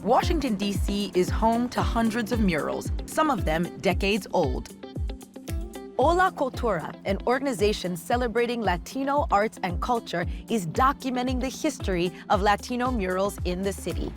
Washington, D.C. is home to hundreds of murals, some of them decades old. Ola Cultura, an organization celebrating Latino arts and culture, is documenting the history of Latino murals in the city.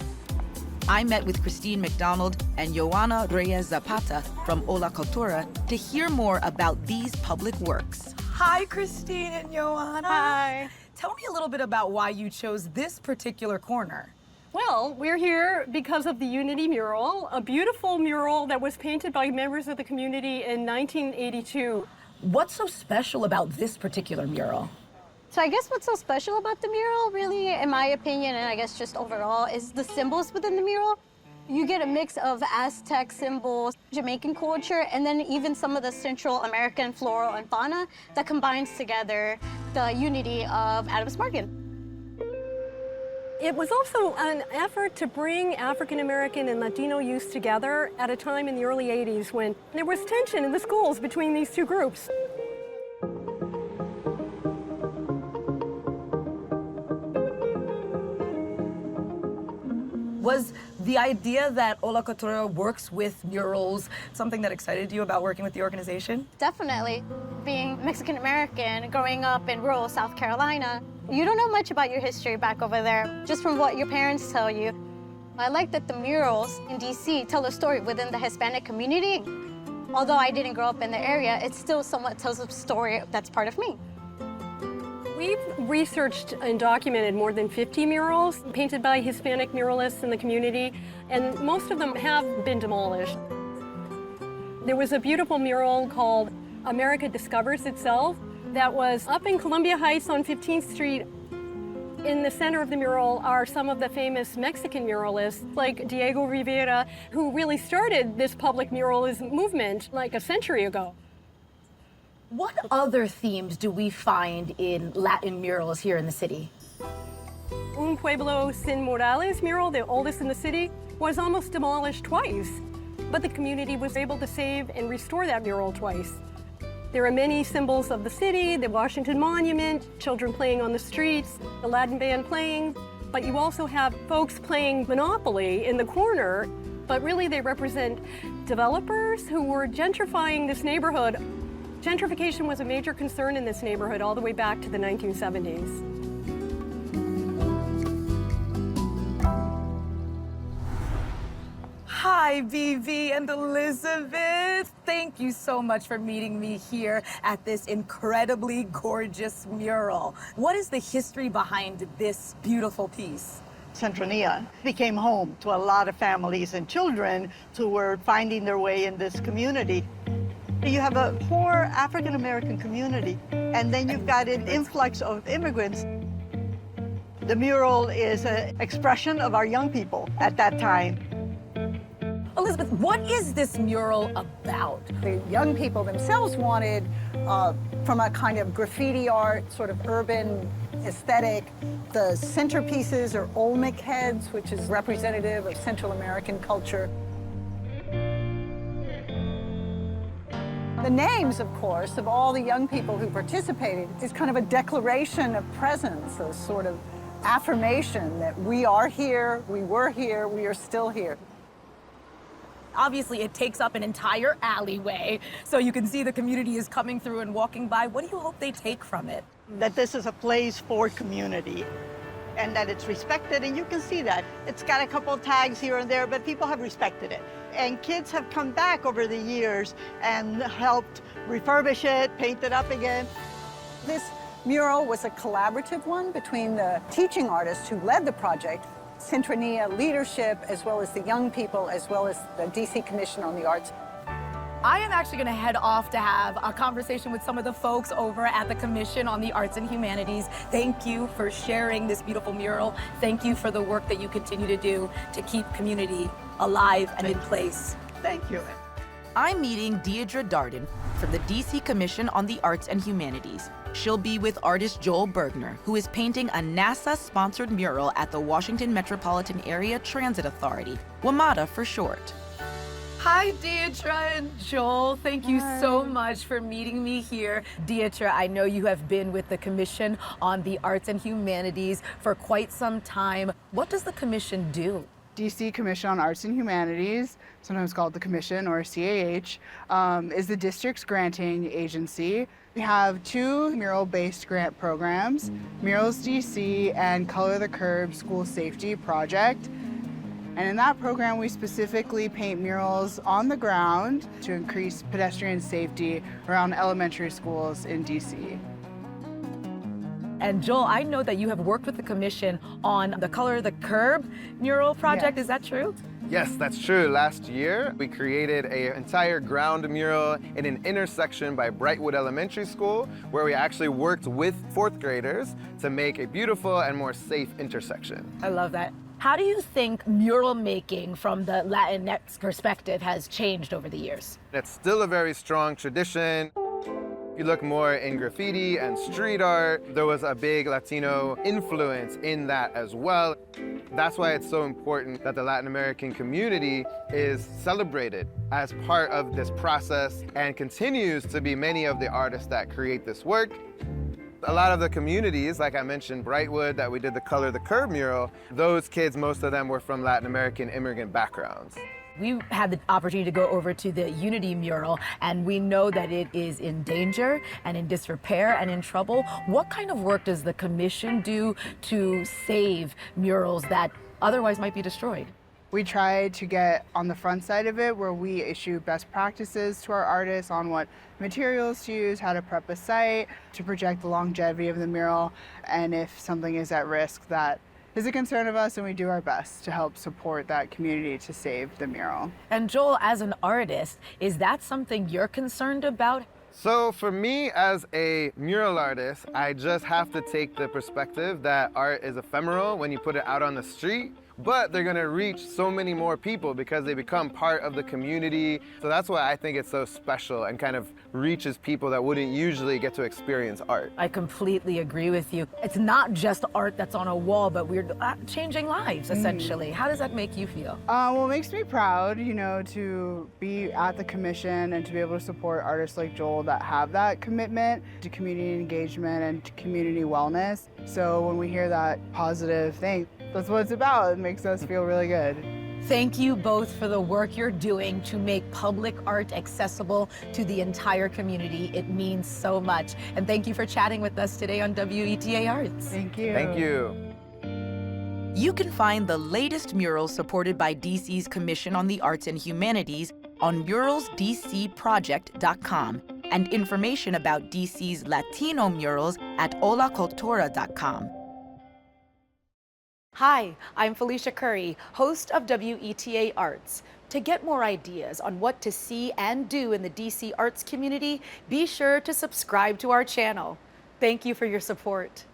I met with Christine McDonald and Joana Reyes Zapata from Ola Cultura to hear more about these public works. Hi, Christine and Joana. Hi. Tell me a little bit about why you chose this particular corner. Well, we're here because of the Unity mural, a beautiful mural that was painted by members of the community in 1982. What's so special about this particular mural? So I guess what's so special about the mural, really, in my opinion, and I guess just overall, is the symbols within the mural. You get a mix of Aztec symbols, Jamaican culture, and then even some of the Central American flora and fauna that combines together the unity of Adams Morgan. It was also an effort to bring African American and Latino youth together at a time in the early 80s when there was tension in the schools between these two groups. Was the idea that Ola Cultura works with murals something that excited you about working with the organization? Definitely. Being Mexican American, growing up in rural South Carolina, you don't know much about your history back over there, just from what your parents tell you. I like that the murals in DC tell a story within the Hispanic community. Although I didn't grow up in the area, it still somewhat tells a story that's part of me. We've researched and documented more than 50 murals painted by Hispanic muralists in the community, and most of them have been demolished. There was a beautiful mural called America Discovers Itself that was up in Columbia Heights on 15th Street. In the center of the mural are some of the famous Mexican muralists like Diego Rivera, who really started this public muralism movement like a century ago. What other themes do we find in Latin murals here in the city? Un Pueblo Sin Morales mural, the oldest in the city, was almost demolished twice, but the community was able to save and restore that mural twice. There are many symbols of the city, the Washington Monument, children playing on the streets, the Latin band playing, but you also have folks playing Monopoly in the corner, but really they represent developers who were gentrifying this neighborhood. Gentrification was a major concern in this neighborhood all the way back to the 1970s. Hi, BB and Elizabeth. Thank you so much for meeting me here at this incredibly gorgeous mural. What is the history behind this beautiful piece? Centronia became home to a lot of families and children who were finding their way in this community. You have a poor African-American community, and then you've got an influx of immigrants. The mural is an expression of our young people at that time. Elizabeth, what is this mural about? The young people themselves wanted, from a kind of graffiti art, sort of urban aesthetic, the centerpieces are Olmec heads, which is representative of Central American culture. The names, of course, of all the young people who participated is kind of a declaration of presence, a sort of affirmation that we are here, we were here, we are still here. Obviously, it takes up an entire alleyway, so you can see the community is coming through and walking by. What do you hope they take from it? That this is a place for community and that it's respected, and you can see that. It's got a couple of tags here and there, but people have respected it. And kids have come back over the years and helped refurbish it, paint it up again. This mural was a collaborative one between the teaching artists who led the project, Centronia leadership, as well as the young people, as well as the DC Commission on the Arts. I am actually going to head off to have a conversation with some of the folks over at the Commission on the Arts and Humanities. Thank you for sharing this beautiful mural. Thank you for the work that you continue to do to keep community alive and in place. Thank you. I'm meeting Deirdre Darden from the DC Commission on the Arts and Humanities. She'll be with artist Joel Bergner, who is painting a NASA-sponsored mural at the Washington Metropolitan Area Transit Authority, WMATA for short. Hi, Deirdre and Joel. Thank you so much for meeting me here. Deirdre, I know you have been with the Commission on the Arts and Humanities for quite some time. What does the Commission do? DC Commission on Arts and Humanities, sometimes called the Commission or CAH, is the district's granting agency. We have 2 mural-based grant programs, Murals DC and Color the Curb School Safety Project. And in that program, we specifically paint murals on the ground to increase pedestrian safety around elementary schools in DC. And Joel, I know that you have worked with the commission on the Color the Curb mural project. Yes. Is that true? Yes, that's true. Last year, we created an entire ground mural in an intersection by Brightwood Elementary School, where we actually worked with 4th graders to make a beautiful and more safe intersection. I love that. How do you think mural making from the Latinx perspective has changed over the years? It's still a very strong tradition. If you look more in graffiti and street art, there was a big Latino influence in that as well. That's why it's so important that the Latin American community is celebrated as part of this process and continues to be many of the artists that create this work. A lot of the communities, like I mentioned, Brightwood, that we did the Color the Curb mural, those kids, most of them were from Latin American immigrant backgrounds. We had the opportunity to go over to the Unity mural, and we know that it is in danger and in disrepair and in trouble. What kind of work does the commission do to save murals that otherwise might be destroyed? We try to get on the front side of it, where we issue best practices to our artists on what materials to use, how to prep a site, to project the longevity of the mural, and if something is at risk that is a concern of us, and we do our best to help support that community to save the mural. And Joel, as an artist, is that something you're concerned about? So for me as a mural artist, I just have to take the perspective that art is ephemeral when you put it out on the street, but they're gonna reach so many more people because they become part of the community. So that's why I think it's so special and kind of reaches people that wouldn't usually get to experience art. I completely agree with you. It's not just art that's on a wall, but we're changing lives, essentially. How does that make you feel? Well, it makes me proud, you know, to be at the commission and to be able to support artists like Joel that have that commitment to community engagement and to community wellness. So when we hear that positive thing, that's what it's about. It makes us feel really good. Thank you both for the work you're doing to make public art accessible to the entire community. It means so much. And thank you for chatting with us today on WETA Arts. Thank you. Thank you. You can find the latest murals supported by DC's Commission on the Arts and Humanities on muralsdcproject.com and information about DC's Latino murals at holacultura.com. Hi, I'm Felicia Curry, host of WETA Arts. To get more ideas on what to see and do in the DC arts community, be sure to subscribe to our channel. Thank you for your support.